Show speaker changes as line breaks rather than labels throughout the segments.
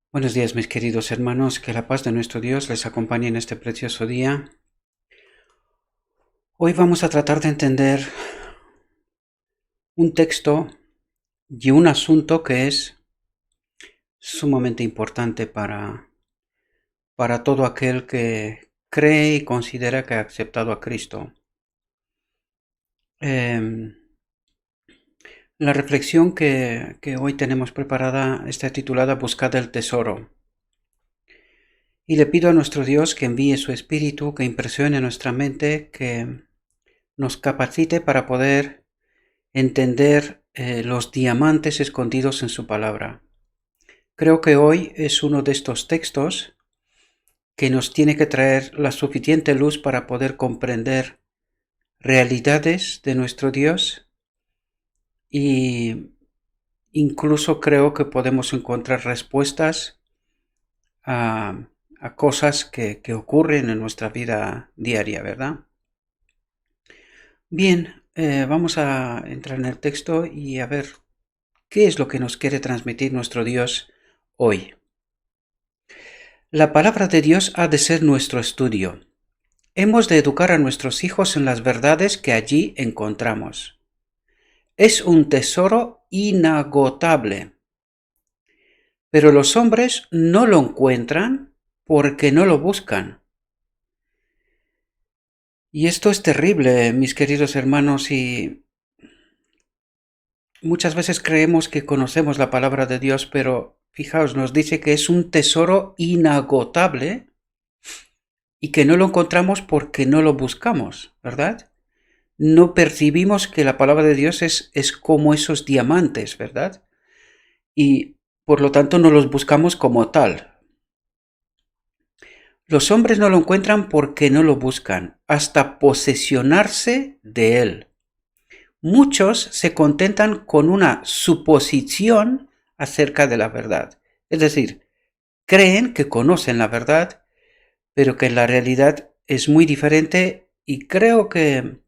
Buenos días, mis queridos hermanos, que la paz de nuestro Dios les acompañe en este precioso día. Hoy vamos a tratar de entender un texto y un asunto que es sumamente importante para todo aquel que cree y considera que ha aceptado a Cristo. La reflexión que hoy tenemos preparada está titulada Buscad el tesoro. Y le pido a nuestro Dios que envíe su Espíritu, que impresione nuestra mente, que nos capacite para poder entender los diamantes escondidos en su palabra. Creo que hoy es uno de estos textos que nos tiene que traer la suficiente luz para poder comprender realidades de nuestro Dios, y incluso creo que podemos encontrar respuestas a, a cosas que ocurren en nuestra vida diaria, ¿verdad? Bien, vamos a entrar en el texto y a ver qué es lo que nos quiere transmitir nuestro Dios hoy. La palabra de Dios ha de ser nuestro estudio. Hemos de educar a nuestros hijos en las verdades que allí encontramos. Es un tesoro inagotable, pero los hombres no lo encuentran porque no lo buscan. Y esto es terrible, mis queridos hermanos, y muchas veces creemos que conocemos la palabra de Dios, pero fijaos, nos dice que es un tesoro inagotable y que no lo encontramos porque no lo buscamos, ¿verdad? No percibimos que la palabra de Dios es como esos diamantes, ¿verdad? Y por lo tanto no los buscamos como tal. Los hombres no lo encuentran porque no lo buscan, hasta posesionarse de él. Muchos se contentan con una suposición acerca de la verdad. Es decir, creen que conocen la verdad, pero que la realidad es muy diferente, y creo que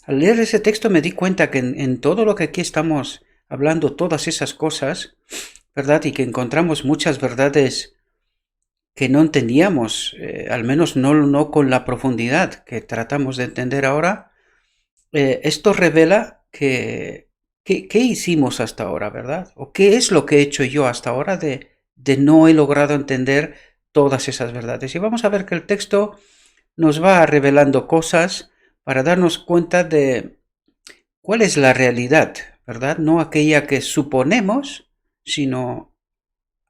al leer ese texto me di cuenta que en todo lo que aquí estamos hablando, todas esas cosas, ¿verdad? Y que encontramos muchas verdades que no entendíamos, al menos no con la profundidad que tratamos de entender ahora. Esto revela qué hicimos hasta ahora, ¿verdad? O qué es lo que he hecho yo hasta ahora de no he logrado entender todas esas verdades. Y vamos a ver que el texto nos va revelando cosas para darnos cuenta de cuál es la realidad, ¿verdad? No aquella que suponemos, sino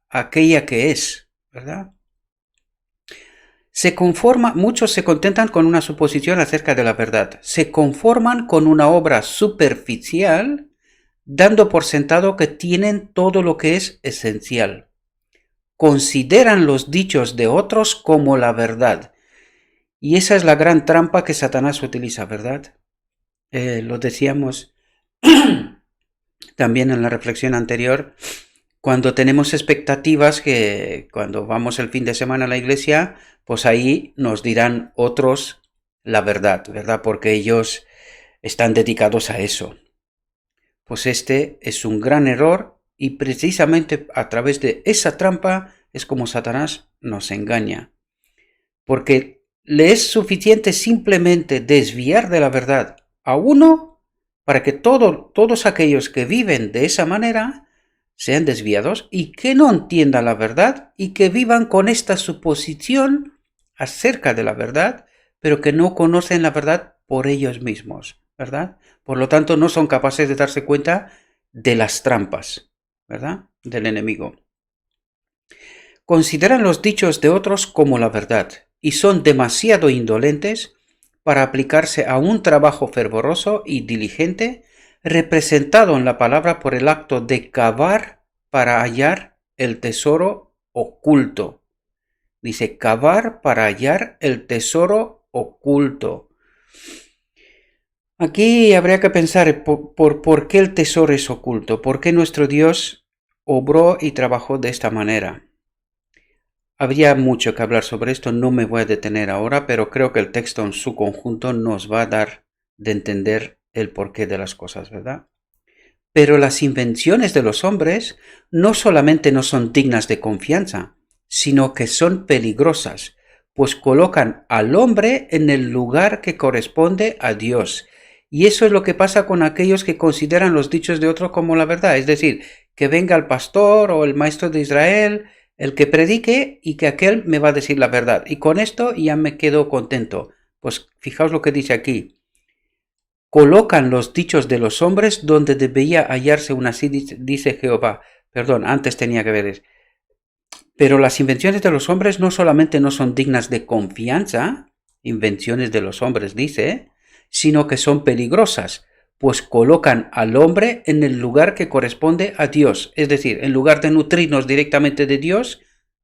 aquella que es, ¿verdad? Muchos se contentan con una suposición acerca de la verdad. Se conforman con una obra superficial, dando por sentado que tienen todo lo que es esencial. Consideran los dichos de otros como la verdad. Y esa es la gran trampa que Satanás utiliza, ¿verdad? Lo decíamos también en la reflexión anterior. Cuando tenemos expectativas que cuando vamos el fin de semana a la iglesia, pues ahí nos dirán otros la verdad, ¿verdad? Porque ellos están dedicados a eso. Pues este es un gran error, y precisamente a través de esa trampa es como Satanás nos engaña. Porque le es suficiente simplemente desviar de la verdad a uno para que todos aquellos que viven de esa manera sean desviados y que no entiendan la verdad y que vivan con esta suposición acerca de la verdad, pero que no conocen la verdad por ellos mismos, ¿verdad? Por lo tanto, no son capaces de darse cuenta de las trampas, ¿verdad? Del enemigo. Consideran los dichos de otros como la verdad y son demasiado indolentes para aplicarse a un trabajo fervoroso y diligente, representado en la palabra por el acto de cavar para hallar el tesoro oculto. Dice, cavar para hallar el tesoro oculto. Aquí habría que pensar por qué el tesoro es oculto, por qué nuestro Dios obró y trabajó de esta manera. Habría mucho que hablar sobre esto, no me voy a detener ahora, pero creo que el texto en su conjunto nos va a dar de entender el porqué de las cosas, ¿verdad? Pero las invenciones de los hombres no solamente no son dignas de confianza, sino que son peligrosas, pues colocan al hombre en el lugar que corresponde a Dios. Y eso es lo que pasa con aquellos que consideran los dichos de otro como la verdad. Es decir, que venga el pastor o el maestro de Israel, el que predique, y que aquel me va a decir la verdad. Y con esto ya me quedo contento. Pues fijaos lo que dice aquí. Colocan los dichos de los hombres donde debía hallarse una, así dice Jehová. Perdón, antes tenía que ver. Pero las invenciones de los hombres no solamente no son dignas de confianza, invenciones de los hombres dice, sino que son peligrosas, pues colocan al hombre en el lugar que corresponde a Dios. Es decir, en lugar de nutrirnos directamente de Dios,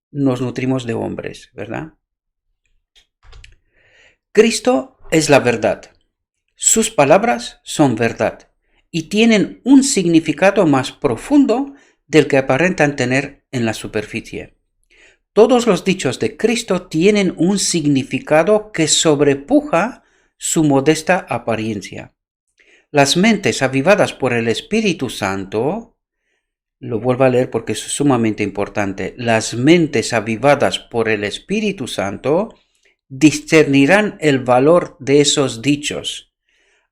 nos nutrimos de hombres, ¿verdad? Cristo es la verdad. Sus palabras son verdad y tienen un significado más profundo del que aparentan tener en la superficie. Todos los dichos de Cristo tienen un significado que sobrepuja su modesta apariencia. Las mentes avivadas por el Espíritu Santo, lo vuelvo a leer porque es sumamente importante, las mentes avivadas por el Espíritu Santo discernirán el valor de esos dichos,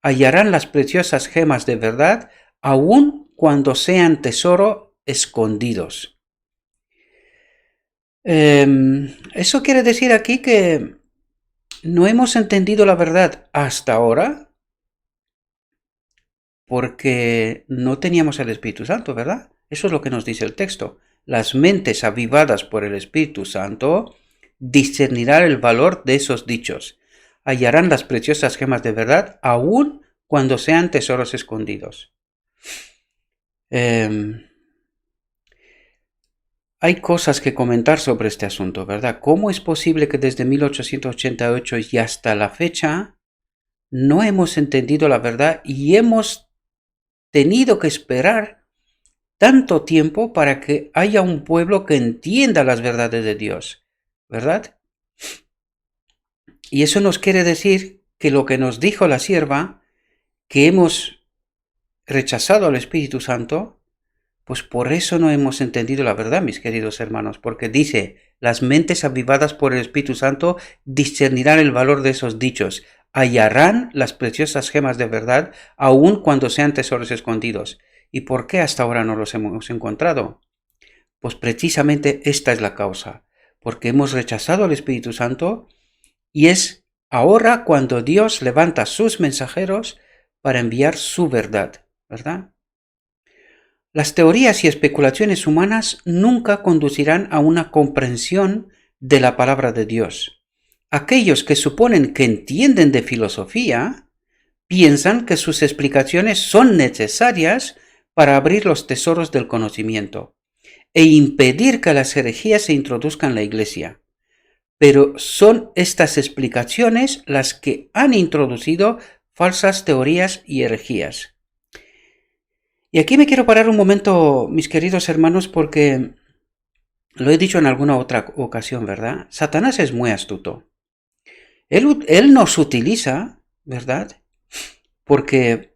hallarán las preciosas gemas de verdad, aun cuando sean tesoro escondidos. Eso quiere decir aquí que no hemos entendido la verdad hasta ahora porque no teníamos el Espíritu Santo, ¿verdad? Eso es lo que nos dice el texto. Las mentes avivadas por el Espíritu Santo discernirán el valor de esos dichos. Hallarán las preciosas gemas de verdad, aun cuando sean tesoros escondidos. Hay cosas que comentar sobre este asunto, ¿verdad? ¿Cómo es posible que desde 1888 y hasta la fecha no hemos entendido la verdad y hemos tenido que esperar tanto tiempo para que haya un pueblo que entienda las verdades de Dios, ¿verdad? Y eso nos quiere decir que lo que nos dijo la sierva, que hemos rechazado al Espíritu Santo, pues por eso no hemos entendido la verdad, mis queridos hermanos, porque dice, las mentes avivadas por el Espíritu Santo discernirán el valor de esos dichos, hallarán las preciosas gemas de verdad, aun cuando sean tesoros escondidos. ¿Y por qué hasta ahora no los hemos encontrado? Pues precisamente esta es la causa, porque hemos rechazado al Espíritu Santo y es ahora cuando Dios levanta sus mensajeros para enviar su verdad, ¿verdad? Las teorías y especulaciones humanas nunca conducirán a una comprensión de la palabra de Dios. Aquellos que suponen que entienden de filosofía piensan que sus explicaciones son necesarias para abrir los tesoros del conocimiento e impedir que las herejías se introduzcan en la Iglesia. Pero son estas explicaciones las que han introducido falsas teorías y herejías. Y aquí me quiero parar un momento, mis queridos hermanos, porque lo he dicho en alguna otra ocasión, ¿verdad? Satanás es muy astuto. Él nos utiliza, ¿verdad? Porque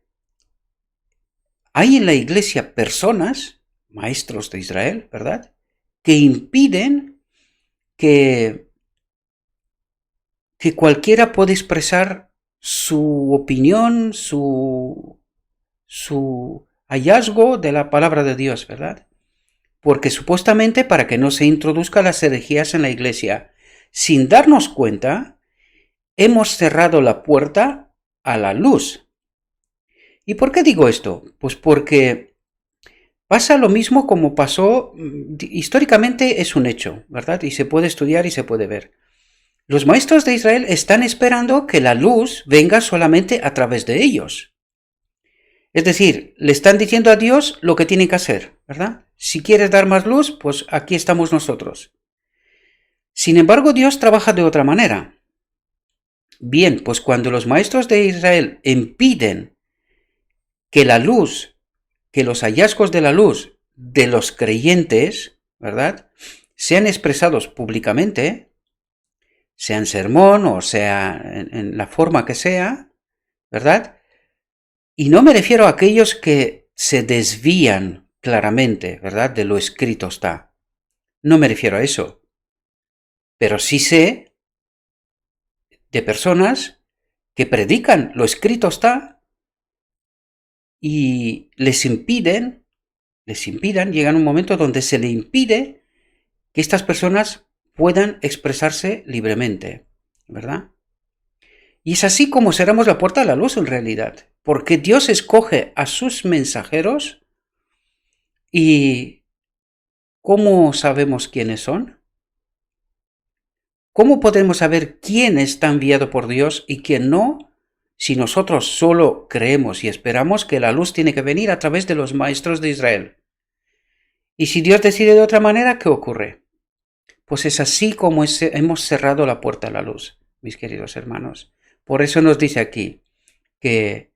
hay en la iglesia personas, maestros de Israel, ¿verdad? Que impiden que cualquiera pueda expresar su opinión, su hallazgo de la palabra de Dios, ¿verdad? Porque supuestamente para que no se introduzcan las herejías en la iglesia, sin darnos cuenta, hemos cerrado la puerta a la luz. ¿Y por qué digo esto? Pues porque pasa lo mismo como pasó, históricamente es un hecho, ¿verdad? Y se puede estudiar y se puede ver. Los maestros de Israel están esperando que la luz venga solamente a través de ellos. Es decir, le están diciendo a Dios lo que tienen que hacer, ¿verdad? Si quieres dar más luz, pues aquí estamos nosotros. Sin embargo, Dios trabaja de otra manera. Bien, pues cuando los maestros de Israel impiden que la luz, que los hallazgos de la luz de los creyentes, ¿verdad?, sean expresados públicamente, sea en sermón o sea en la forma que sea, ¿verdad? Y no me refiero a aquellos que se desvían claramente, ¿verdad?, de lo escrito está. No me refiero a eso, pero sí sé de personas que predican lo escrito está y llegan a un momento donde se le impide que estas personas puedan expresarse libremente, ¿verdad? Y es así como cerramos la puerta a la luz en realidad, porque Dios escoge a sus mensajeros y ¿cómo sabemos quiénes son? ¿Cómo podemos saber quién está enviado por Dios y quién no? Si nosotros solo creemos y esperamos que la luz tiene que venir a través de los maestros de Israel. Y si Dios decide de otra manera, ¿qué ocurre? Pues es así como hemos cerrado la puerta a la luz, mis queridos hermanos. Por eso nos dice aquí que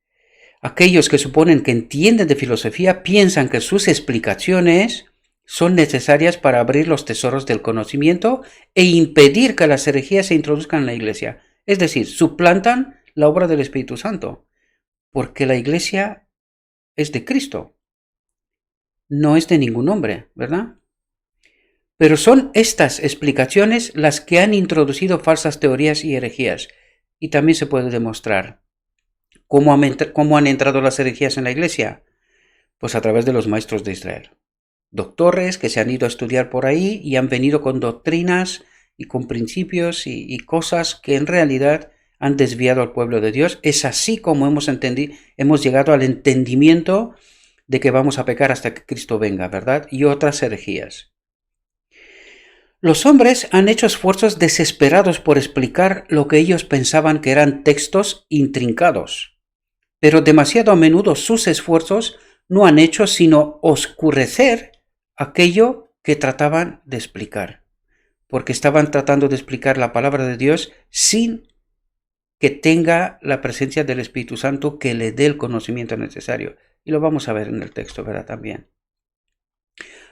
aquellos que suponen que entienden de filosofía piensan que sus explicaciones son necesarias para abrir los tesoros del conocimiento e impedir que las herejías se introduzcan en la Iglesia. Es decir, suplantan la obra del Espíritu Santo, porque la Iglesia es de Cristo, no es de ningún hombre, ¿verdad? Pero son estas explicaciones las que han introducido falsas teorías y herejías, y también se puede demostrar. ¿Cómo han entrado las herejías en la Iglesia? Pues a través de los maestros de Israel. Doctores que se han ido a estudiar por ahí y han venido con doctrinas y con principios y cosas que en realidad han desviado al pueblo de Dios. Es así como hemos llegado al entendimiento de que vamos a pecar hasta que Cristo venga, ¿verdad? Y otras herejías. Los hombres han hecho esfuerzos desesperados por explicar lo que ellos pensaban que eran textos intrincados, pero demasiado a menudo sus esfuerzos no han hecho sino oscurecer aquello que trataban de explicar, porque estaban tratando de explicar la palabra de Dios sin que tenga la presencia del Espíritu Santo que le dé el conocimiento necesario. Y lo vamos a ver en el texto, ¿verdad? También.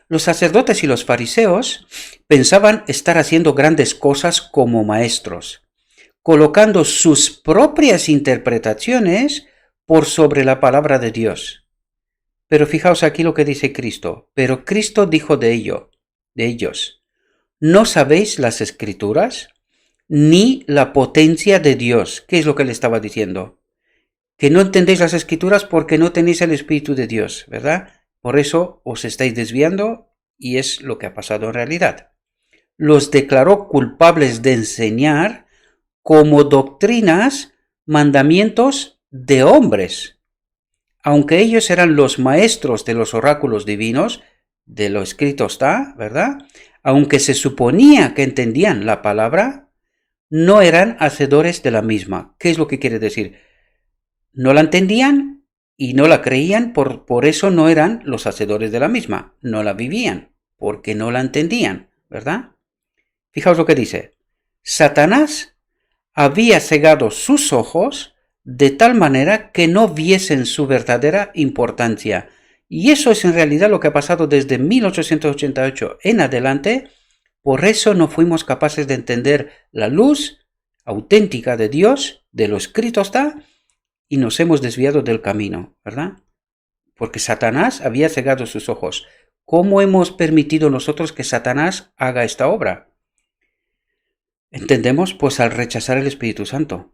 Los sacerdotes y los fariseos pensaban estar haciendo grandes cosas como maestros, colocando sus propias interpretaciones por sobre la palabra de Dios. Pero fijaos aquí lo que dice Cristo. Pero Cristo dijo de ellos, ¿no sabéis las Escrituras? Ni la potencia de Dios. ¿Qué es lo que le estaba diciendo? Que no entendéis las Escrituras porque no tenéis el Espíritu de Dios, ¿verdad? Por eso os estáis desviando y es lo que ha pasado en realidad. Los declaró culpables de enseñar como doctrinas mandamientos de hombres. Aunque ellos eran los maestros de los oráculos divinos, de lo escrito está, ¿verdad? Aunque se suponía que entendían la palabra, no eran hacedores de la misma. ¿Qué es lo que quiere decir? No la entendían y no la creían, por eso no eran los hacedores de la misma. No la vivían, porque no la entendían, ¿verdad? Fijaos lo que dice. Satanás había cegado sus ojos de tal manera que no viesen su verdadera importancia. Y eso es en realidad lo que ha pasado desde 1888 en adelante. Por eso no fuimos capaces de entender la luz auténtica de Dios, de lo escrito está, y nos hemos desviado del camino, ¿verdad? Porque Satanás había cegado sus ojos. ¿Cómo hemos permitido nosotros que Satanás haga esta obra? Entendemos, pues, al rechazar el Espíritu Santo,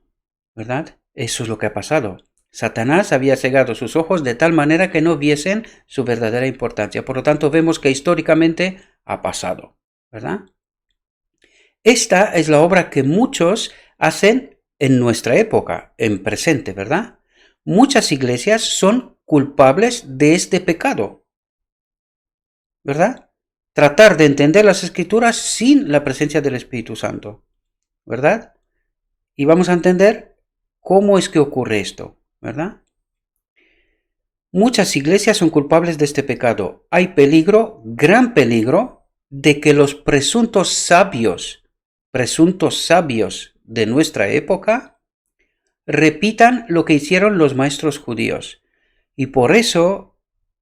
¿verdad? Eso es lo que ha pasado. Satanás había cegado sus ojos de tal manera que no viesen su verdadera importancia. Por lo tanto, vemos que históricamente ha pasado, ¿verdad? Esta es la obra que muchos hacen en nuestra época, en presente, ¿verdad? Muchas iglesias son culpables de este pecado, ¿verdad? Tratar de entender las Escrituras sin la presencia del Espíritu Santo, ¿verdad? Y vamos a entender cómo es que ocurre esto, ¿verdad? Muchas iglesias son culpables de este pecado. Hay peligro, gran peligro, de que los presuntos sabios de nuestra época repitan lo que hicieron los maestros judíos. Y por eso,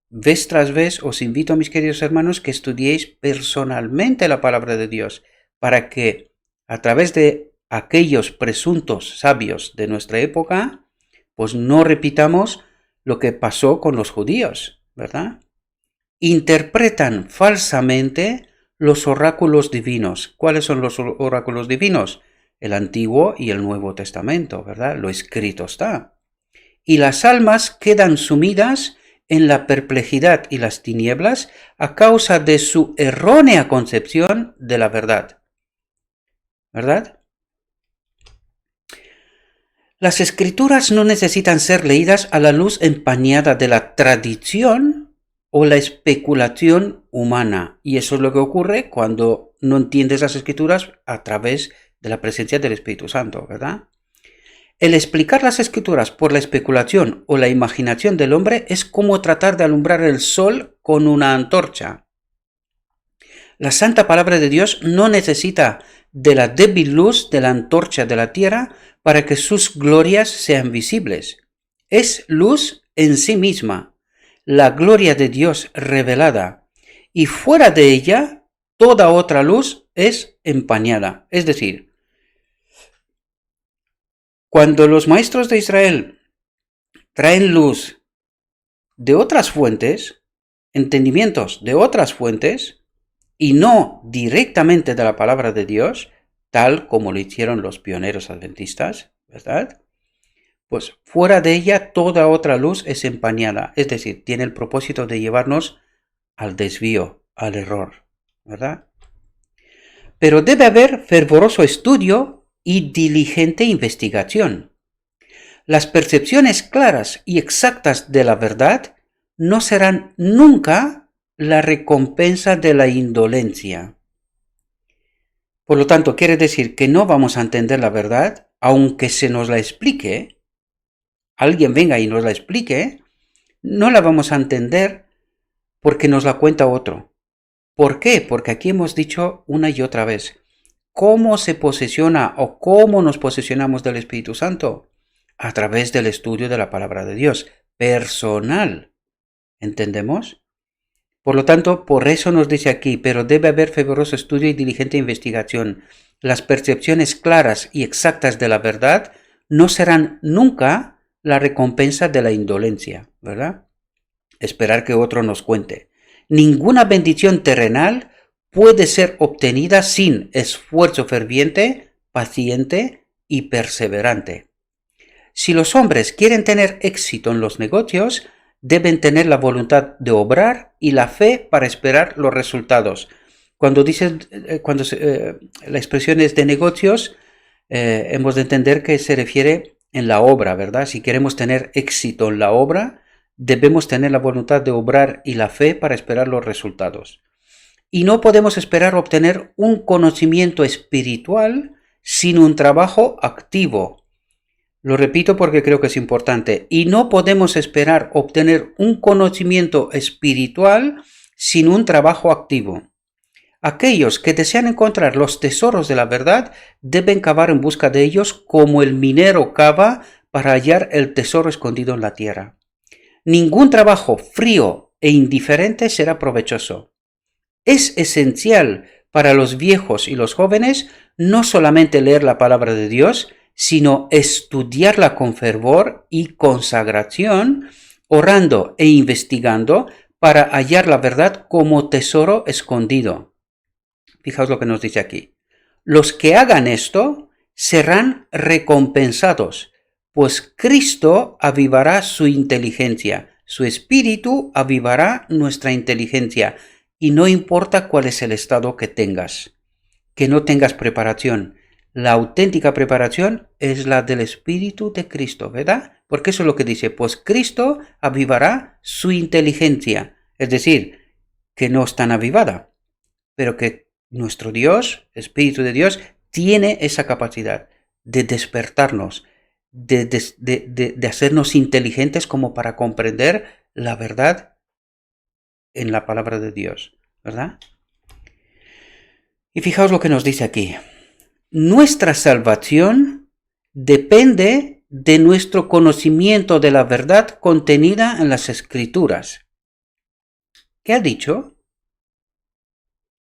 vez tras vez, os invito, mis queridos hermanos, que estudiéis personalmente la palabra de Dios, para que a través de aquellos presuntos sabios de nuestra época, pues no repitamos lo que pasó con los judíos, ¿verdad? Interpretan falsamente los oráculos divinos. ¿Cuáles son los oráculos divinos? El Antiguo y el Nuevo Testamento, ¿verdad? Lo escrito está. Y las almas quedan sumidas en la perplejidad y las tinieblas a causa de su errónea concepción de la verdad. ¿Verdad? Las escrituras no necesitan ser leídas a la luz empañada de la tradición o la especulación humana. Y eso es lo que ocurre cuando no entiendes las escrituras a través de la presencia del Espíritu Santo, ¿verdad? El explicar las escrituras por la especulación o la imaginación del hombre es como tratar de alumbrar el sol con una antorcha. La santa palabra de Dios no necesita de la débil luz de la antorcha de la tierra para que sus glorias sean visibles. Es luz en sí misma, la gloria de Dios revelada, y fuera de ella toda otra luz es empañada. Es decir, cuando los maestros de Israel traen luz de otras fuentes, entendimientos de otras fuentes, y no directamente de la palabra de Dios, tal como lo hicieron los pioneros adventistas, ¿verdad? Pues fuera de ella toda otra luz es empañada, es decir, tiene el propósito de llevarnos al desvío, al error, ¿verdad? Pero debe haber fervoroso estudio y diligente investigación. Las percepciones claras y exactas de la verdad no serán nunca la recompensa de la indolencia. Por lo tanto, quiere decir que no vamos a entender la verdad, aunque se nos la explique, alguien venga y nos la explique, no la vamos a entender porque nos la cuenta otro. ¿Por qué? Porque aquí hemos dicho una y otra vez, ¿cómo se posesiona o cómo nos posesionamos del Espíritu Santo? A través del estudio de la palabra de Dios, personal. ¿Entendemos? Por lo tanto, por eso nos dice aquí, pero debe haber fervoroso estudio y diligente investigación. Las percepciones claras y exactas de la verdad no serán nunca la recompensa de la indolencia, ¿verdad? Esperar que otro nos cuente. Ninguna bendición terrenal puede ser obtenida sin esfuerzo ferviente, paciente y perseverante. Si los hombres quieren tener éxito en los negocios, deben tener la voluntad de obrar y la fe para esperar los resultados. Cuando la expresión es de negocios, hemos de entender que se refiere en la obra, ¿verdad? Si queremos tener éxito en la obra, debemos tener la voluntad de obrar y la fe para esperar los resultados. Y no podemos esperar obtener un conocimiento espiritual sin un trabajo activo. Lo repito porque creo que es importante. Y no podemos esperar obtener un conocimiento espiritual sin un trabajo activo. Aquellos que desean encontrar los tesoros de la verdad deben cavar en busca de ellos como el minero cava para hallar el tesoro escondido en la tierra. Ningún trabajo frío e indiferente será provechoso. Es esencial para los viejos y los jóvenes no solamente leer la palabra de Dios, sino estudiarla con fervor y consagración, orando e investigando para hallar la verdad como tesoro escondido. Fijaos lo que nos dice aquí. Los que hagan esto serán recompensados, pues Cristo avivará su inteligencia, su espíritu avivará nuestra inteligencia, y no importa cuál es el estado que tengas, que no tengas preparación. La auténtica preparación es la del Espíritu de Cristo, ¿verdad? Porque eso es lo que dice, pues Cristo avivará su inteligencia, es decir, que no es tan avivada, pero que nuestro Dios, Espíritu de Dios, tiene esa capacidad de despertarnos, de hacernos inteligentes como para comprender la verdad en la palabra de Dios, ¿verdad? Y fijaos lo que nos dice aquí. Nuestra salvación depende de nuestro conocimiento de la verdad contenida en las Escrituras. ¿Qué ha dicho?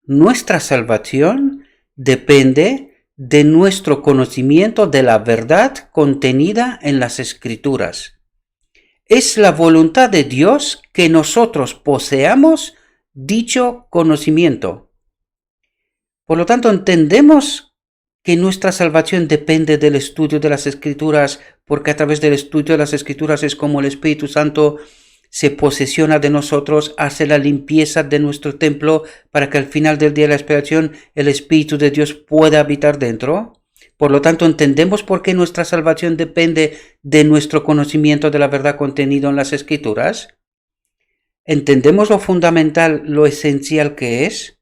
Nuestra salvación depende de nuestro conocimiento de la verdad contenida en las Escrituras. es la voluntad de Dios que nosotros poseamos dicho conocimiento. Por lo tanto, entendemos que nuestra salvación depende del estudio de las Escrituras, porque a través del estudio de las Escrituras es como el Espíritu Santo se posesiona de nosotros, hace la limpieza de nuestro templo para que al final del día de la expiación el Espíritu de Dios pueda habitar dentro. Por lo tanto, entendemos por qué nuestra salvación depende de nuestro conocimiento de la verdad contenido en las Escrituras. Entendemos lo fundamental, lo esencial que es.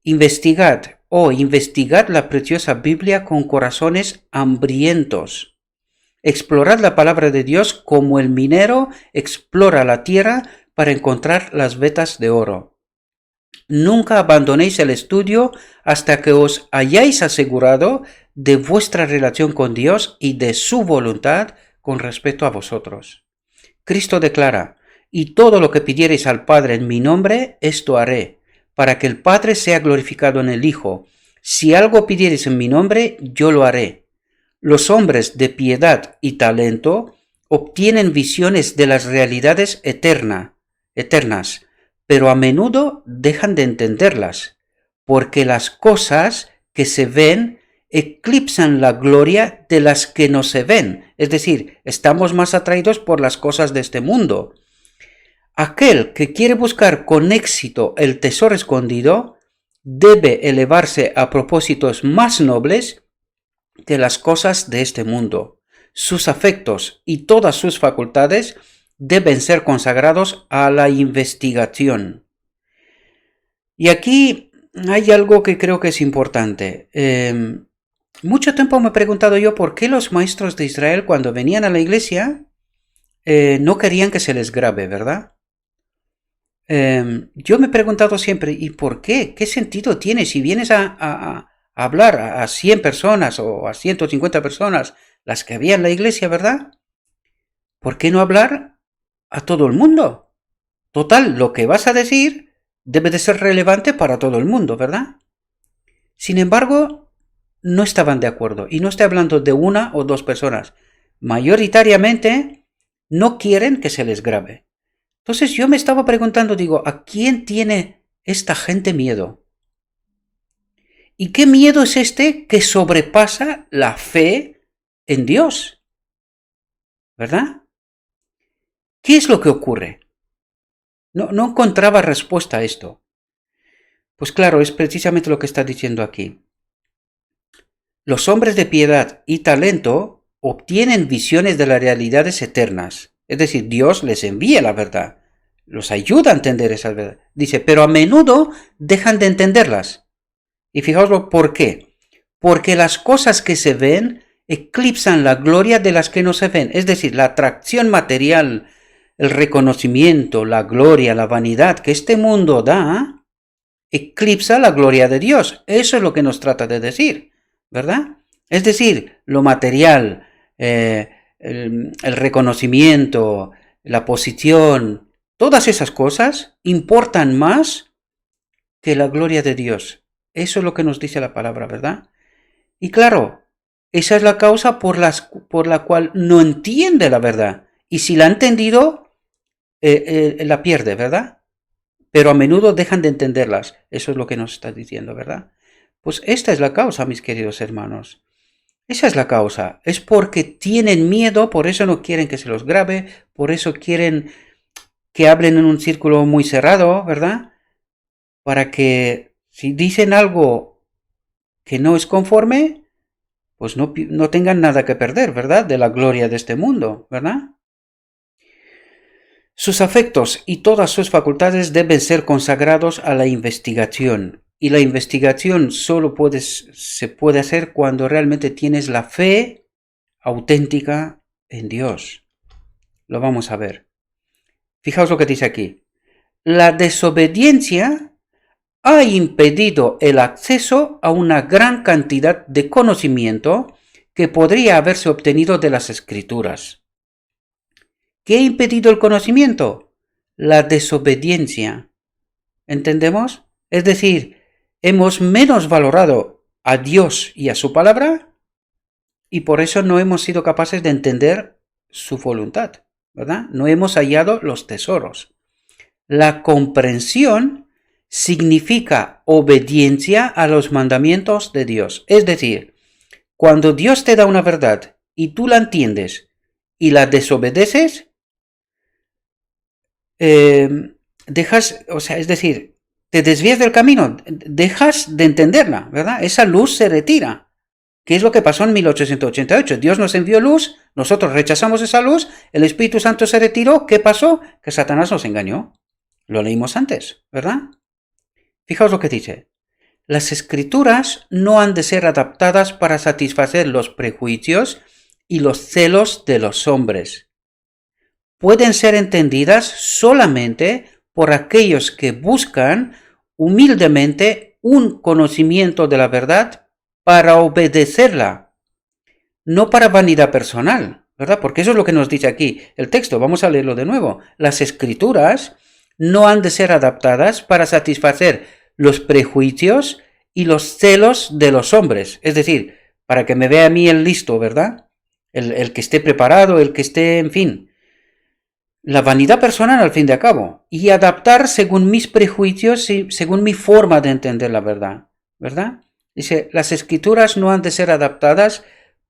Investigad la preciosa Biblia con corazones hambrientos. Explorad la palabra de Dios como el minero explora la tierra para encontrar las vetas de oro. Nunca abandonéis el estudio hasta que os hayáis asegurado de vuestra relación con Dios y de su voluntad con respecto a vosotros. Cristo declara: y todo lo que pidiereis al Padre en mi nombre, esto haré, para que el Padre sea glorificado en el Hijo. Si algo pidiereis en mi nombre, yo lo haré. Los hombres de piedad y talento obtienen visiones de las realidades eternas, pero a menudo dejan de entenderlas, porque las cosas que se ven eclipsan la gloria de las que no se ven. Es decir, estamos más atraídos por las cosas de este mundo. Aquel que quiere buscar con éxito el tesoro escondido debe elevarse a propósitos más nobles que las cosas de este mundo. Sus afectos y todas sus facultades deben ser consagrados a la investigación. Y aquí hay algo que creo que es importante. Mucho tiempo me he preguntado yo por qué los maestros de Israel, cuando venían a la iglesia, no querían que se les grabe, ¿verdad? Yo me he preguntado siempre, ¿y por qué? ¿Qué sentido tiene si vienes a hablar a 100 personas o a 150 personas, las que había en la iglesia, ¿verdad? ¿Por qué no hablar a todo el mundo? Total, lo que vas a decir debe de ser relevante para todo el mundo, ¿verdad? Sin embargo, no estaban de acuerdo. Y no estoy hablando de una o dos personas. Mayoritariamente no quieren que se les grabe. Entonces yo me estaba preguntando, digo, ¿a quién tiene esta gente miedo? ¿Y qué miedo es este que sobrepasa la fe en Dios? ¿Verdad? ¿Qué es lo que ocurre? No encontraba respuesta a esto. Pues claro, es precisamente lo que está diciendo aquí. Los hombres de piedad y talento obtienen visiones de las realidades eternas. Es decir, Dios les envía la verdad, los ayuda a entender esa verdad. Dice, pero a menudo dejan de entenderlas. Y fijaos por qué. Porque las cosas que se ven eclipsan la gloria de las que no se ven. Es decir, la atracción material, el reconocimiento, la gloria, la vanidad que este mundo da, eclipsa la gloria de Dios. Eso es lo que nos trata de decir, ¿verdad? Es decir, lo material, el reconocimiento, la posición, todas esas cosas importan más que la gloria de Dios. Eso es lo que nos dice la palabra, ¿verdad? Y claro, esa es la causa por la cual no entiende la verdad. Y si la ha entendido, la pierde, ¿verdad? Pero a menudo dejan de entenderlas. Eso es lo que nos está diciendo, ¿verdad? Pues esta es la causa, mis queridos hermanos. Esa es la causa. Es porque tienen miedo, por eso no quieren que se los grabe, por eso quieren que hablen en un círculo muy cerrado, ¿verdad? Para que si dicen algo que no es conforme, pues no tengan nada que perder, ¿verdad? De la gloria de este mundo, ¿verdad? Sus afectos y todas sus facultades deben ser consagrados a la investigación. Y la investigación solo se puede hacer cuando realmente tienes la fe auténtica en Dios. Lo vamos a ver. Fijaos lo que dice aquí. La desobediencia ha impedido el acceso a una gran cantidad de conocimiento que podría haberse obtenido de las Escrituras. ¿Qué ha impedido el conocimiento? La desobediencia. ¿Entendemos? Es decir, hemos menos valorado a Dios y a su palabra y por eso no hemos sido capaces de entender su voluntad. ¿verdad? No hemos hallado los tesoros. La comprensión significa obediencia a los mandamientos de Dios. Es decir, cuando Dios te da una verdad y tú la entiendes y la desobedeces, dejas, o sea, es decir, te desvías del camino, dejas de entenderla, ¿verdad? Esa luz se retira. ¿Qué es lo que pasó en 1888? Dios nos envió luz, nosotros rechazamos esa luz, el Espíritu Santo se retiró, ¿qué pasó? Que Satanás nos engañó. Lo leímos antes, ¿verdad? Fijaos lo que dice. Las escrituras no han de ser adaptadas para satisfacer los prejuicios y los celos de los hombres. Pueden ser entendidas solamente por aquellos que buscan humildemente un conocimiento de la verdad para obedecerla, no para vanidad personal, ¿verdad? Porque eso es lo que nos dice aquí el texto. Vamos a leerlo de nuevo. Las escrituras no han de ser adaptadas para satisfacer los prejuicios y los celos de los hombres. Es decir, para que me vea a mí el listo, ¿verdad? El que esté preparado, el que esté, en fin. La vanidad personal al fin de cabo. Y adaptar según mis prejuicios y según mi forma de entender la verdad, ¿verdad? Dice, las escrituras no han de ser adaptadas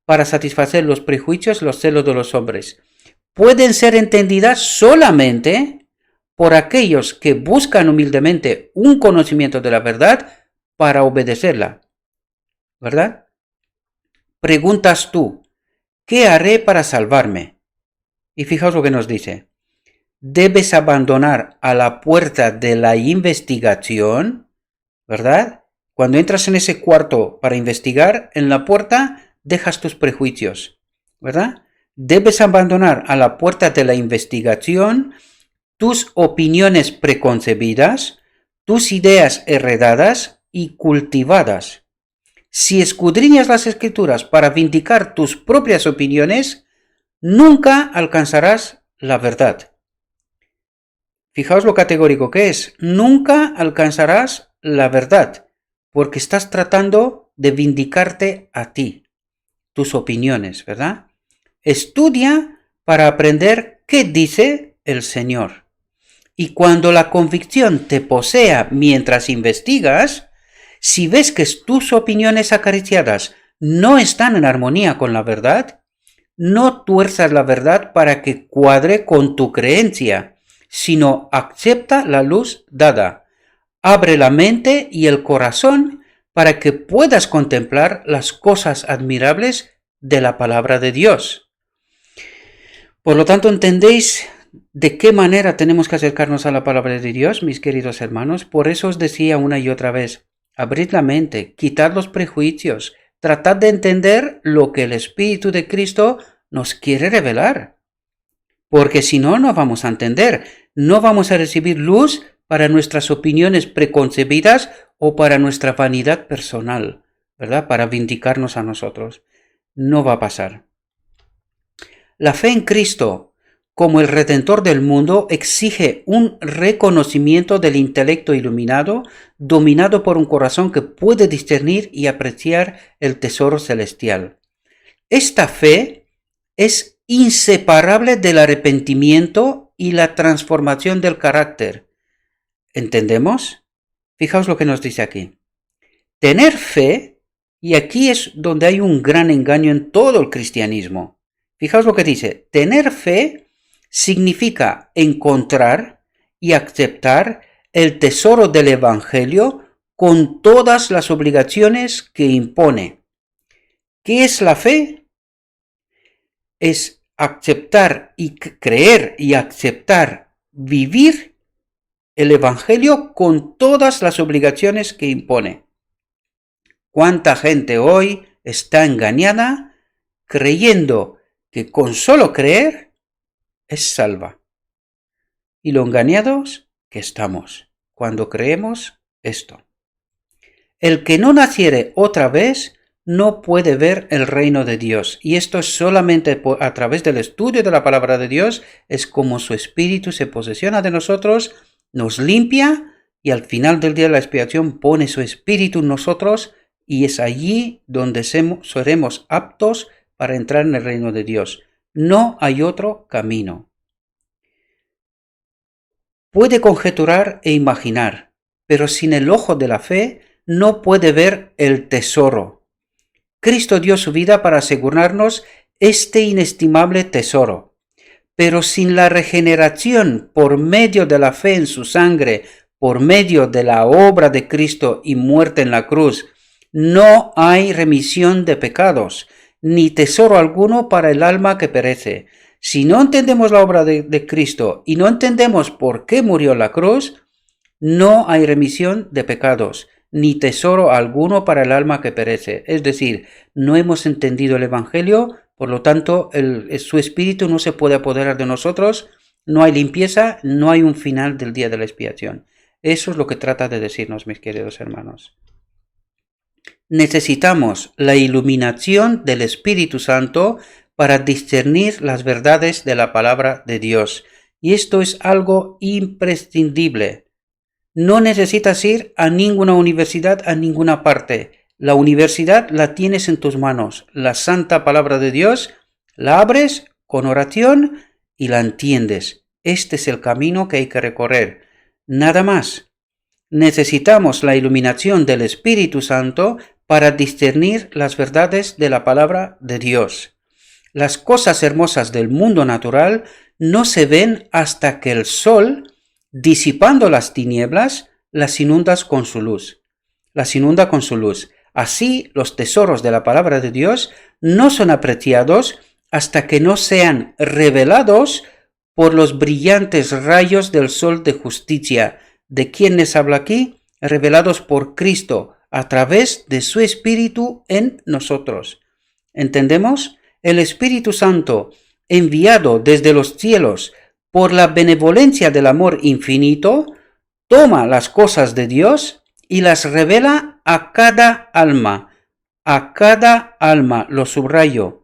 para satisfacer los prejuicios y los celos de los hombres. Pueden ser entendidas solamente por aquellos que buscan humildemente un conocimiento de la verdad para obedecerla, ¿verdad? Preguntas tú, ¿qué haré para salvarme? Y fijaos lo que nos dice. Debes abandonar a la puerta de la investigación, ¿verdad? Cuando entras en ese cuarto para investigar, en la puerta dejas tus prejuicios, ¿verdad? Debes abandonar a la puerta de la investigación tus opiniones preconcebidas, tus ideas heredadas y cultivadas. Si escudriñas las escrituras para vindicar tus propias opiniones, nunca alcanzarás la verdad. Fijaos lo categórico que es. Nunca alcanzarás la verdad, porque estás tratando de vindicarte a ti, tus opiniones, ¿verdad? Estudia para aprender qué dice el Señor. Y cuando la convicción te posea mientras investigas, si ves que tus opiniones acariciadas no están en armonía con la verdad, no tuerzas la verdad para que cuadre con tu creencia, sino acepta la luz dada. Abre la mente y el corazón para que puedas contemplar las cosas admirables de la palabra de Dios. Por lo tanto, ¿entendéis de qué manera tenemos que acercarnos a la palabra de Dios, mis queridos hermanos? Por eso os decía una y otra vez, abrid la mente, quitad los prejuicios, tratad de entender lo que el Espíritu de Cristo nos quiere revelar. Porque si no, no vamos a entender, no vamos a recibir luz para nuestras opiniones preconcebidas o para nuestra vanidad personal, ¿verdad? Para vindicarnos a nosotros. No va a pasar. La fe en Cristo como el Redentor del mundo exige un reconocimiento del intelecto iluminado, dominado por un corazón que puede discernir y apreciar el tesoro celestial. Esta fe es inseparable del arrepentimiento y la transformación del carácter. ¿Entendemos? Fijaos lo que nos dice aquí. Tener fe, y aquí es donde hay un gran engaño en todo el cristianismo. Fijaos lo que dice. Tener fe significa encontrar y aceptar el tesoro del Evangelio con todas las obligaciones que impone. ¿Qué es la fe? Es aceptar y creer y aceptar, vivir el Evangelio con todas las obligaciones que impone. ¿Cuánta gente hoy está engañada creyendo que con solo creer es salva? Y lo engañados que estamos cuando creemos esto. El que no naciere otra vez no puede ver el reino de Dios. Y esto es solamente a través del estudio de la palabra de Dios, es como su espíritu se posesiona de nosotros, nos limpia y al final del día de la expiación pone su espíritu en nosotros y es allí donde seremos aptos para entrar en el reino de Dios. No hay otro camino. puede conjeturar e imaginar, pero sin el ojo de la fe no puede ver el tesoro. Cristo dio su vida para asegurarnos este inestimable tesoro, pero sin la regeneración por medio de la fe en su sangre, por medio de la obra de Cristo y muerte en la cruz, no hay remisión de pecados, ni tesoro alguno para el alma que perece. Si no entendemos la obra de Cristo y no entendemos por qué murió en la cruz, no hay remisión de pecados, ni tesoro alguno para el alma que perece. Es decir, no hemos entendido el Evangelio, por lo tanto, su espíritu no se puede apoderar de nosotros, no hay limpieza, no hay un final del día de la expiación. Eso es lo que trata de decirnos, mis queridos hermanos. Necesitamos la iluminación del Espíritu Santo para discernir las verdades de la palabra de Dios. Y esto es algo imprescindible. No necesitas ir a ninguna universidad, a ninguna parte. La universidad la tienes en tus manos. La santa palabra de Dios la abres con oración y la entiendes. Este es el camino que hay que recorrer. Nada más. Necesitamos la iluminación del Espíritu Santo para discernir las verdades de la palabra de Dios. Las cosas hermosas del mundo natural no se ven hasta que el sol, disipando las tinieblas, las inunda con su luz. Así, los tesoros de la palabra de Dios no son apreciados hasta que no sean revelados por los brillantes rayos del sol de justicia. ¿De quién les habla aquí? Revelados por Cristo a través de su Espíritu en nosotros. ¿Entendemos? El Espíritu Santo, enviado desde los cielos por la benevolencia del amor infinito, toma las cosas de Dios y las revela a cada alma, lo subrayo,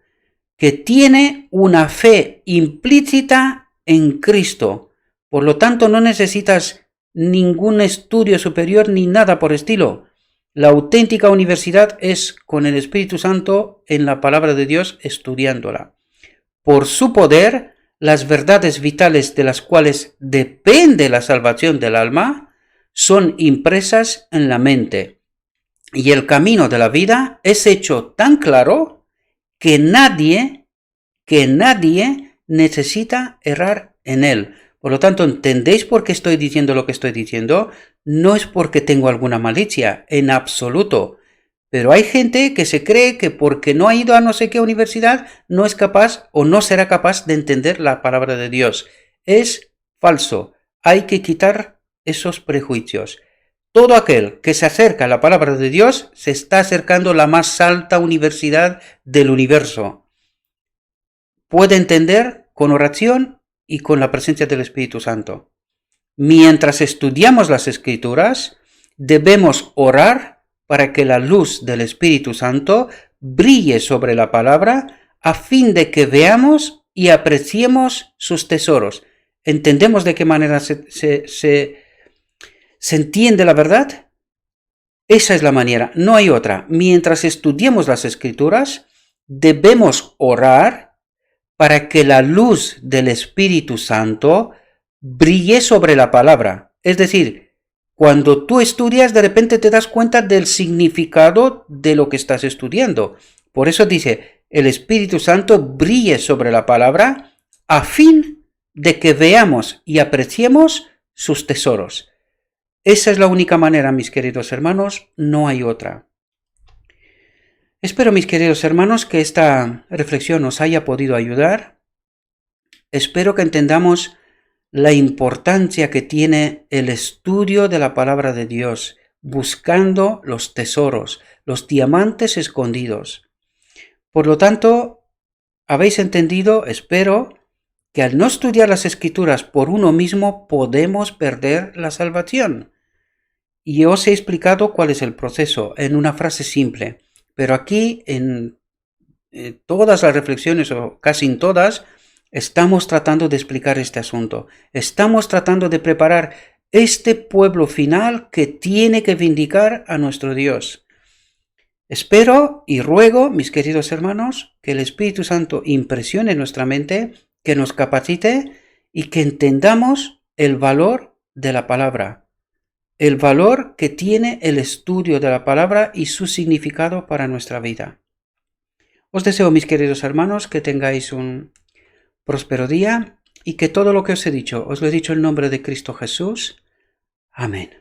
que tiene una fe implícita en Cristo. Por lo tanto, no necesitas ningún estudio superior ni nada por estilo. La auténtica universidad es con el Espíritu Santo en la palabra de Dios estudiándola. Por su poder, las verdades vitales de las cuales depende la salvación del alma son impresas en la mente. Y el camino de la vida es hecho tan claro que nadie necesita errar en él. Por lo tanto, ¿entendéis por qué estoy diciendo lo que estoy diciendo? No es porque tengo alguna malicia, en absoluto. Pero hay gente que se cree que porque no ha ido a no sé qué universidad, no es capaz o no será capaz de entender la palabra de Dios. Es falso. Hay que quitar esos prejuicios. Todo aquel que se acerca a la palabra de Dios se está acercando a la más alta universidad del universo. Puede entender con oración y con la presencia del Espíritu Santo. Mientras estudiamos las Escrituras, debemos orar para que la luz del Espíritu Santo brille sobre la palabra a fin de que veamos y apreciemos sus tesoros. ¿Entendemos de qué manera se entiende la verdad? Esa es la manera, no hay otra. Mientras estudiamos las Escrituras, debemos orar para que la luz del Espíritu Santo brille sobre la palabra. Es decir, cuando tú estudias, de repente te das cuenta del significado de lo que estás estudiando. Por eso dice, el Espíritu Santo brille sobre la palabra a fin de que veamos y apreciemos sus tesoros. Esa es la única manera, mis queridos hermanos, no hay otra. Espero, mis queridos hermanos, que esta reflexión os haya podido ayudar. Espero que entendamos la importancia que tiene el estudio de la palabra de Dios, buscando los tesoros, los diamantes escondidos. Por lo tanto, habéis entendido, espero, que al no estudiar las Escrituras por uno mismo podemos perder la salvación. Y os he explicado cuál es el proceso en una frase simple. Pero aquí, en todas las reflexiones, o casi en todas, estamos tratando de explicar este asunto. Estamos tratando de preparar este pueblo final que tiene que vindicar a nuestro Dios. Espero y ruego, mis queridos hermanos, que el Espíritu Santo impresione nuestra mente, que nos capacite y que entendamos el valor de la palabra, el valor que tiene el estudio de la palabra y su significado para nuestra vida. Os deseo, mis queridos hermanos, que tengáis un próspero día y que todo lo que os he dicho, os lo he dicho en nombre de Cristo Jesús. Amén.